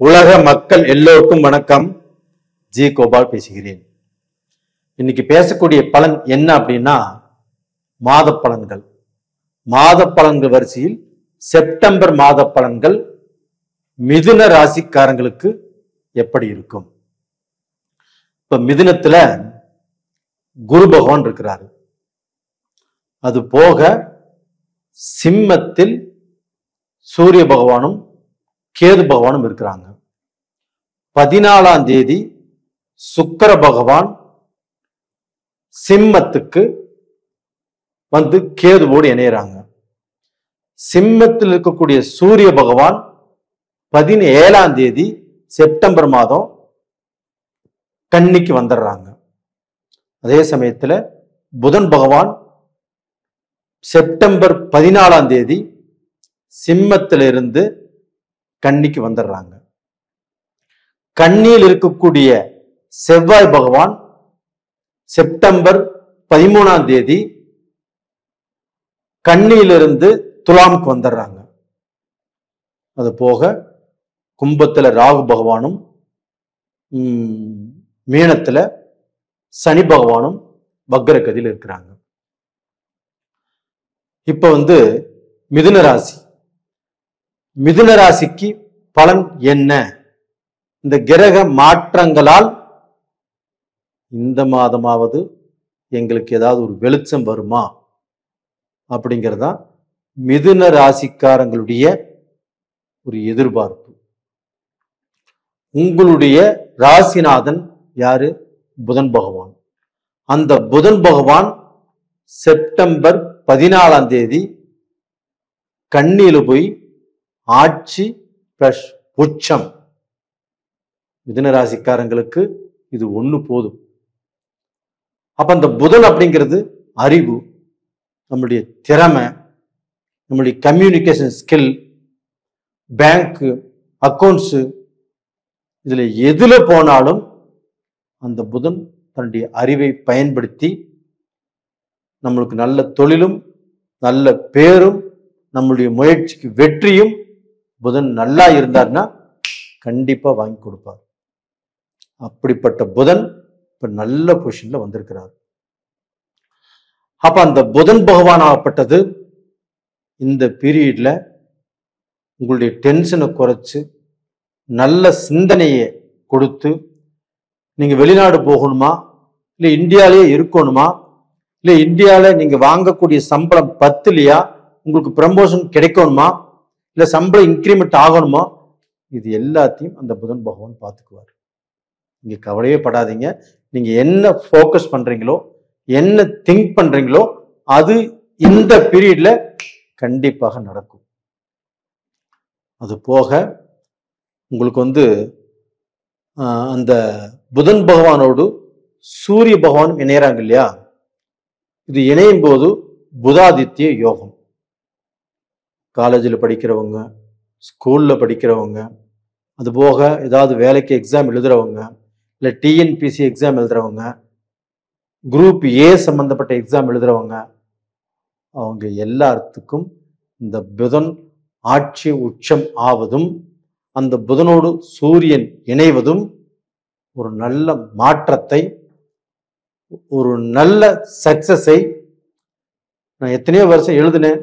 உலக மக்கள் எல்லோருக்கும் வணக்கம். ஜி கோபால் பேசுகிறேன். இன்னைக்கு பேசக்கூடிய பலன் என்ன அப்படின்னா மாத பலன்கள். மாத பலன்கள் வரிசையில் செப்டம்பர் மாத பலன்கள் மிதுன ராசிக்காரங்களுக்கு எப்படி இருக்கும்? இப்ப மிதுனத்துல குரு பகவான் இருக்கிறாரு. அது போக சிம்மத்தில் சூரிய பகவானும் கேது பகவானும் இருக்கிறாங்க. 14ஆம் தேதி சுக்கிர பகவான் சிம்மத்துக்கு வந்து கேதுவோடு இணையறாங்க. சிம்மத்தில் இருக்கக்கூடிய சூரிய பகவான் 17ஆம் தேதி செப்டம்பர் மாதம் கன்னிக்கு வந்துடுறாங்க. அதே சமயத்துல புதன் பகவான் செப்டம்பர் 14ஆம் தேதி சிம்மத்திலிருந்து கன்னிக்கு வந்துடுறாங்க. கன்னியில் இருக்கக்கூடிய செவ்வாய் பகவான் செப்டம்பர் 13ஆம் தேதி கன்னியிலிருந்து துலாமுக்கு வந்துடுறாங்க. அது போக கும்பத்துல ராகு பகவானும் மீனத்துல சனி பகவானும் வக்ரகதியில் இருக்கிறாங்க. இப்ப மிதுன ராசி. மிதுன ராசிக்கு பலன் என்ன? இந்த கிரக மாற்றங்களால் இந்த மாதமாவது எங்களுக்கு ஏதாவது ஒரு வெளிச்சம் வருமா அப்படிங்கிறதா மிதுன ராசிக்காரங்களுடைய ஒரு எதிர்பார்ப்பு. உங்களுடைய ராசிநாதன் யாரு? புதன் பகவான். அந்த புதன் பகவான் செப்டம்பர் 14ஆம் தேதி கன்னியில போய் ஆட்சி பிளஸ் உச்சம். மிதுன ராசிக்காரங்களுக்கு இது ஒண்ணு போதும். அப்ப அந்த புதன் அப்படிங்கிறது அறிவு, நம்மளுடைய திறமை, நம்மளுடைய கம்யூனிகேஷன் ஸ்கில், பேங்க் அக்கௌண்ட்ஸ், இதுல எதுல போனாலும் அந்த புதன் தன்னுடைய அறிவை பயன்படுத்தி நம்மளுக்கு நல்ல தொழிலும் நல்ல பேரும் நம்மளுடைய முயற்சிக்கு வெற்றியும் புதன் நல்லா இருந்தார்னா கண்டிப்பா வாங்கி கொடுப்பார். அப்படிப்பட்ட புதன் இப்ப நல்ல பொசிஷன்ல வந்திருக்கிறார். அப்ப அந்த புதன் பகவான் ஆகப்பட்டது இந்த பீரியட்ல உங்களுடைய டென்ஷனை குறைச்சு நல்ல சிந்தனையை கொடுத்து நீங்க வெளிநாடு போகணுமா, இல்ல இந்தியாலேயே இருக்கணுமா, இல்ல இந்தியால நீங்க வாங்கக்கூடிய சம்பளம் பத்துலையா, உங்களுக்கு ப்ரமோஷன் கிடைக்கணுமா, இல்ல சம்பளம் இன்கிரிமெண்ட் ஆகணுமா, இது எல்லாத்தையும் அந்த புதன் பகவான் பார்த்துக்குவார். நீங்க கவலையே படாதீங்க. நீங்க என்ன ஃபோக்கஸ் பண்றீங்களோ, என்ன திங்க் பண்றீங்களோ அது இந்த பீரியட்ல கண்டிப்பாக நடக்கும். அது போக உங்களுக்கு அந்த புதன் பகவானோடு சூரிய பகவான் இணையறாங்க இல்லையா? இது இணையும் போது புதாதித்ய யோகம். காலேஜில் படிக்கிறவங்க, ஸ்கூல்ல படிக்கிறவங்க, அது போக ஏதாவது வேலைக்கு எக்ஸாம் எழுதுறவங்க, இல்லை டிஎன்பிசி எக்ஸாம் எழுதுறவங்க, குரூப் ஏ சம்பந்தப்பட்ட எக்ஸாம் எழுதுறவங்க, அவங்க எல்லாத்துக்கும் இந்த புதன் ஆட்சி உச்சம் ஆவதும் அந்த புதனோடு சூரியன் இணைவதும் ஒரு நல்ல மாற்றத்தை, ஒரு நல்ல சக்சஸை. நான் எத்தனையோ வருஷம் எழுதினேன்,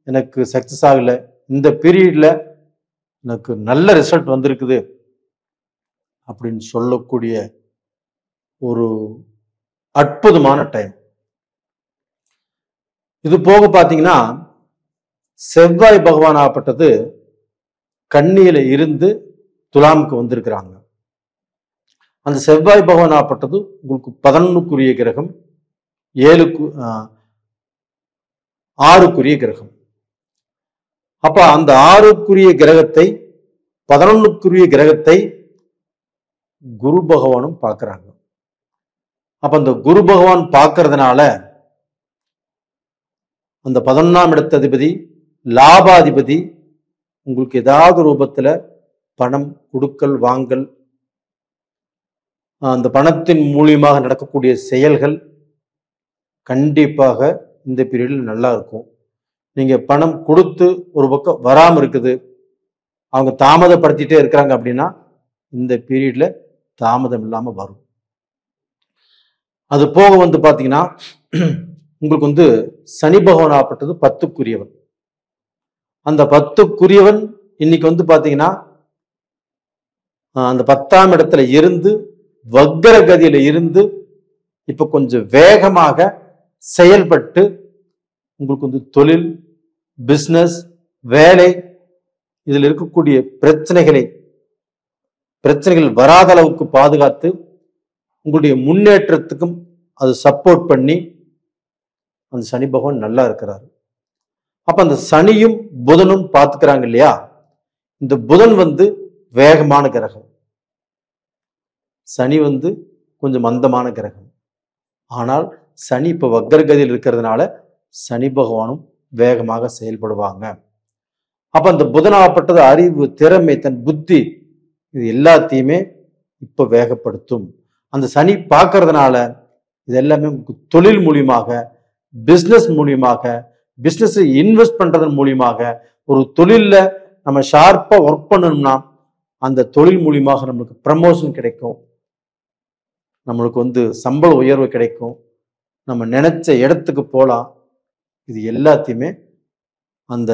எனக்கு சக்சஸ் ஆகல, இந்த பீரியட்ல எனக்கு நல்ல ரிசல்ட் வந்திருக்குது அப்படின்னு சொல்லக்கூடிய ஒரு அற்புதமான டைம். இது போக பாத்தீங்கன்னா செவ்வாய் பகவான் ஆகப்பட்டது கன்னியில இருந்து துலாமுக்கு வந்திருக்கிறாங்க. அந்த செவ்வாய் பகவான் ஆகப்பட்டது உங்களுக்கு 11க்குரிய கிரகம், 6க்குரிய கிரகம். அப்ப அந்த 6க்குரிய கிரகத்தை 11க்குரிய கிரகத்தை குரு பகவானும் பார்க்கிறாங்க. அப்ப அந்த குரு பகவான் பார்க்கறதுனால அந்த 11ஆம் இடத்ததிபதி லாபாதிபதி உங்களுக்கு ஏதாவது ரூபத்துல பணம் கொடுக்கல் வாங்கல், அந்த பணத்தின் மூலியமாக நடக்கக்கூடிய செயல்கள் கண்டிப்பாக இந்த பீரியட்ல நல்லா இருக்கும். நீங்க பணம் கொடுத்து ஒரு பக்கம் வராம இருக்குது, அவங்க தாமதப்படுத்திட்டே இருக்கிறாங்க அப்படின்னா இந்த பீரியட்ல தாமதம் இல்லாம வரும். அது போக பாத்தீங்கன்னா உங்களுக்கு சனி பகவான் ஆப்பட்டது 10க்குரியவன். அந்த 10க்குரியவன் இன்னைக்கு பாத்தீங்கன்னா அந்த 10ஆம் இடத்துல இருந்து வக்ர கதியில இருந்து இப்ப கொஞ்சம் வேகமாக செயல்பட்டு உங்களுக்கு தொழில், பிசினஸ், வேலை இதில் இருக்கக்கூடிய பிரச்சனைகள் வராத அளவுக்கு பாதுகாத்து உங்களுடைய முன்னேற்றத்துக்கும் அது சப்போர்ட் பண்ணி அந்த சனி பகவான் நல்லா இருக்கிறாரு. அப்ப அந்த சனியும் புதனும் பார்த்துக்கிறாங்க இல்லையா? இந்த புதன் வேகமான கிரகம், சனி கொஞ்சம் மந்தமான கிரகம். ஆனால் சனி இப்ப வக்ரகதியில் இருக்கிறதுனால சனி பகவானும் வேகமாக செயல்படுவாங்க. அப்ப அந்த புதனாகப்பட்டது அறிவு, திறமை, தன் புத்தி இது எல்லாத்தையுமே இப்ப வேகப்படுத்தும். அந்த சனி பார்க்கறதுனால இது எல்லாமே தொழில் மூலியமாக, பிசினஸ் மூலியமாக, பிசினஸ் இன்வெஸ்ட் பண்றதன் மூலியமாக, ஒரு தொழில்ல நம்ம ஷார்ப்பா ஒர்க் பண்ணணும்னா அந்த தொழில் மூலியமாக நம்மளுக்கு ப்ரமோஷன் கிடைக்கும், நம்மளுக்கு சம்பள உயர்வு கிடைக்கும், நம்ம நினைச்ச இடத்துக்கு போகலாம். இது எல்லாத்தையுமே அந்த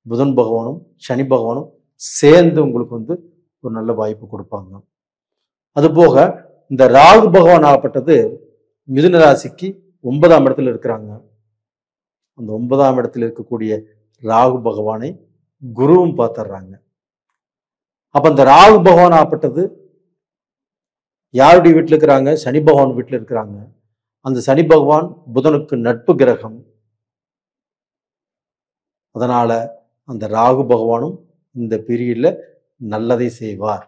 புதன் பகவானும் சனி பகவானும் சேர்ந்து உங்களுக்கு ஒரு நல்ல வாய்ப்பு கொடுப்பாங்க. அது போக இந்த ராகு பகவான் ஆகப்பட்டது மிதுன ராசிக்கு 9ஆம் இடத்துல இருக்கிறாங்க. அந்த 9ஆம் இடத்துல இருக்கக்கூடிய ராகு பகவானை குருவும் பார்த்துடுறாங்க. அப்ப அந்த ராகு பகவான் ஆகப்பட்டது யாருடைய வீட்டில் இருக்கிறாங்க? சனி பகவான் வீட்டில் இருக்கிறாங்க. அந்த சனி பகவான் புதனுக்கு நட்பு கிரகம். அதனால அந்த ராகு பகவானும் இந்த பீரியட்ல நல்லதை செய்வார்,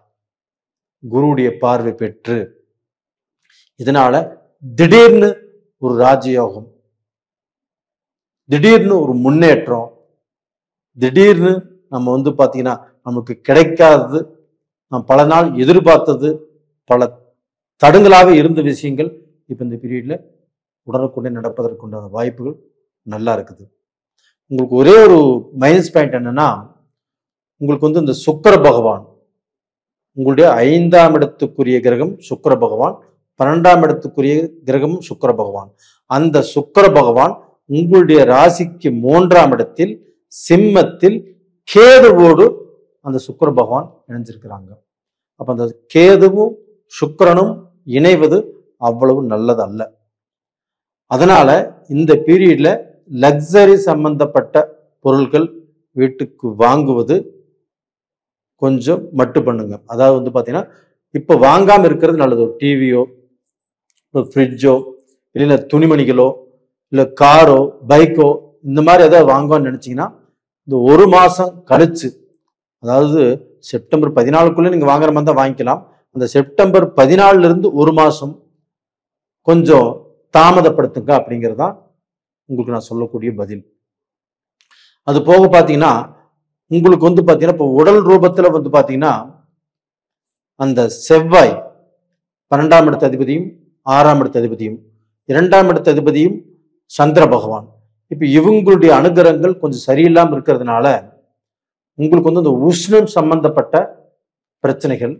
குருவுடைய பார்வை பெற்று. இதனால திடீர்னு ஒரு ராஜயோகம், திடீர்னு ஒரு முன்னேற்றம், திடீர்னு நம்ம பாத்தீங்கன்னா நமக்கு கிடைக்காதது, நாம் பல நாள் எதிர்பார்த்தது, பல தடங்களாக இருந்த விஷயங்கள் இப்ப இந்த பீரியட்ல உடனுக்குடனே நடப்பதற்குண்டான வாய்ப்புகள் நல்லா இருக்குது. உங்களுக்கு ஒரே ஒரு மைனஸ் பாயிண்ட் என்னன்னா, உங்களுக்கு இந்த சுக்கிர பகவான், உங்களுடைய 5ஆம் இடத்துக்குரிய கிரகம் சுக்கிர பகவான், 12ஆம் இடத்துக்குரிய கிரகம் சுக்கிர பகவான். அந்த சுக்கிர பகவான் உங்களுடைய ராசிக்கு 3ஆம் இடத்தில் சிம்மத்தில் கேதுவோடு அந்த சுக்கிர பகவான் இணைஞ்சிருக்கிறாங்க. அப்ப அந்த கேதுவும் சுக்கிரனும் இணைவது அவ்வளவு நல்லது அல்ல. அதனால இந்த பீரியட்ல லக்ஸரி சம்பந்தப்பட்ட பொருட்கள் வீட்டுக்கு வாங்குவது கொஞ்சம் மட்டு பண்ணுங்க. அதாவது பாத்தீங்கன்னா இப்ப வாங்காம இருக்கிறது நல்லது. ஒரு டிவியோ, ஃப்ரிட்ஜோ, இல்ல துணிமணிகளோ, இல்ல காரோ, பைக்கோ, இந்த மாதிரி ஏதாவது வாங்குவான்னு நினைச்சீங்கன்னா இந்த 1 மாசம் கழிச்சு, அதாவது செப்டம்பர் 14க்குள்ள நீங்க வாங்குற மாதிரி தான் வாங்கிக்கலாம். அந்த செப்டம்பர் 14ல இருந்து 1 மாசம் கொஞ்சம் தாமதப்படுத்துங்க அப்படிங்கிறது தான் உங்களுக்கு நான் சொல்லக்கூடிய பதில். அது போக பாத்தீங்கன்னா உங்களுக்கு பாத்தீங்கன்னா இப்போ உடல் ரூபத்துல பாத்தீங்கன்னா அந்த செவ்வாய் 12ஆம் இடத்து அதிபதியும் 6ஆம் இடத்து அதிபதியும் 2ஆம் இடத்து அதிபதியும் சந்திர பகவான், இப்ப இவங்களுடைய அனுகிரகங்கள் கொஞ்சம் சரியில்லாம இருக்கிறதுனால உங்களுக்கு இந்த உஷ்ணம் சம்பந்தப்பட்ட பிரச்சனைகள்,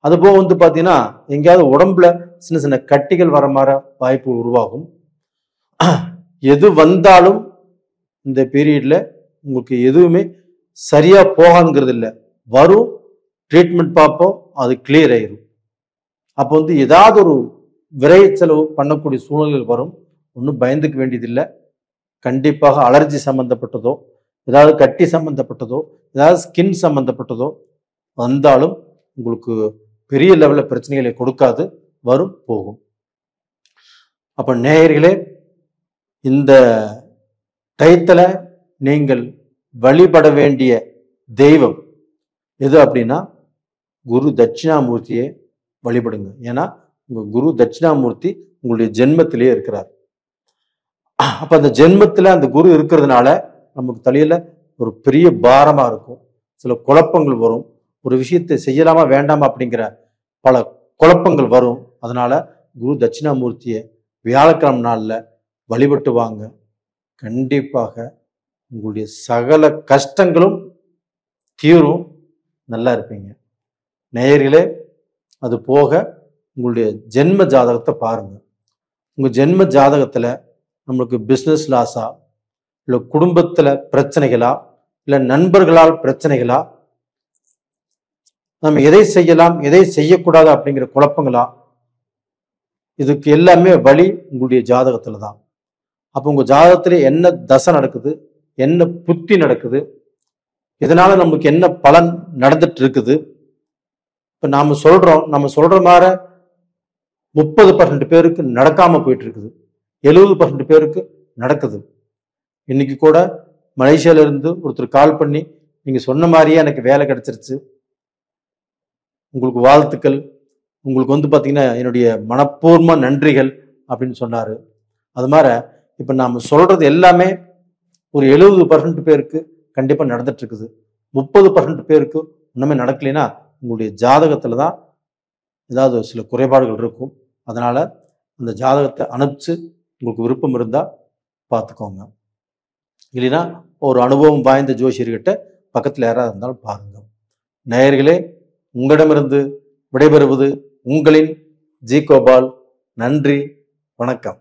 அது போக பாத்தீங்கன்னா எங்கேயாவது உடம்புல சின்ன சின்ன கட்டிகள் வர மாதிரி வாய்ப்பு உருவாகும். எது வந்தாலும் இந்த பீரியட்ல உங்களுக்கு எதுவுமே சரியா போகாதுங்கிறது இல்லை, வரும், ட்ரீட்மெண்ட் பார்ப்போம், அது கிளியர் ஆயிரும். அப்போ ஏதாவது ஒரு விரை செலவு பண்ணக்கூடிய சூழ்நிலைகள் வரும். ஒன்றும் பயந்துக்க வேண்டியதில்லை. கண்டிப்பாக அலர்ஜி சம்பந்தப்பட்டதோ, ஏதாவது கட்டி சம்பந்தப்பட்டதோ, ஏதாவது ஸ்கின் சம்பந்தப்பட்டதோ வந்தாலும் உங்களுக்கு பெரிய லெவலில் பிரச்சனைகளை கொடுக்காது, வரும், போகும். அப்ப நேயர்களே, இந்த டயத்துல நீங்கள் வழிபட வேண்டிய தெய்வம் எது அப்படின்னா குரு தட்சிணாமூர்த்தியை வழிபடுங்க. ஏன்னா உங்க குரு தட்சிணாமூர்த்தி உங்களுடைய ஜென்மத்திலேயே இருக்கிறார். அப்ப அந்த ஜென்மத்துல அந்த குரு இருக்கிறதுனால நமக்கு தலையில ஒரு பெரிய பாரமா இருக்கும், சில குழப்பங்கள் வரும், ஒரு விஷயத்தை செய்யலாமா வேண்டாமா அப்படிங்கிற பல குழப்பங்கள் வரும். அதனால குரு தட்சிணாமூர்த்தியை வியாழக்கிழமை நாள்ல வழிபட்டு வாங்க. கண்டிப்பாக உங்களுடைய சகல கஷ்டங்களும் தீரும், நல்லா இருப்பீங்க. நேயர்களே, அது போக உங்களுடைய ஜென்ம ஜாதகத்தை பாருங்க. உங்க ஜென்ம ஜாதகத்துல நம்மளுக்கு பிசினஸ் லாஸா, இல்ல குடும்பத்துல பிரச்சனைகளா, இல்ல நண்பர்களால் பிரச்சனைகளா, நம்ம எதை செய்யலாம் எதை செய்யக்கூடாது அப்படிங்கிற குழப்பங்களா, இதுக்கு எல்லாமே வழி உங்களுடைய ஜாதகத்துல தான். அப்போ உங்க ஜாதகத்துல என்ன தசை நடக்குது, என்ன புத்தி நடக்குது, இதனால நமக்கு என்ன பலன் நடந்துட்டு இருக்குது. இப்ப நம்ம சொல்ற மாதிரி 30% பேருக்கு நடக்காம போயிட்டு இருக்குது, 70% பேருக்கு நடக்குது. இன்னைக்கு கூட மலேசியால இருந்து ஒருத்தர் கால் பண்ணி, நீங்க சொன்ன மாதிரியே எனக்கு வேலை கிடைச்சிருச்சு, உங்களுக்கு வாழ்த்துக்கள், உங்களுக்கு பாத்தீங்கன்னா என்னுடைய மனப்பூர்வ நன்றிகள் அப்படின்னு சொன்னாரு. அது மாதிரி இப்ப நாம சொல்றது எல்லாமே ஒரு 70% பேருக்கு கண்டிப்பா நடந்துட்டு இருக்குது. 30% பேருக்கு இன்னுமே நடக்கலைன்னா உங்களுடைய ஜாதகத்துல தான் ஏதாவது சில குறைபாடுகள் இருக்கும். அதனால அந்த ஜாதகத்தை அனுப்பிச்சு உங்களுக்கு விருப்பம் இருந்தா பார்த்துக்கோங்க. இல்லைன்னா ஒரு அனுபவம் வாய்ந்த ஜோசியர்கிட்ட பக்கத்துல யாராவது இருந்தாலும் பாருங்க. நேயர்களே, உங்களிடமிருந்து விடைபெறுவது உங்களின் ஜி கோபால். நன்றி, வணக்கம்.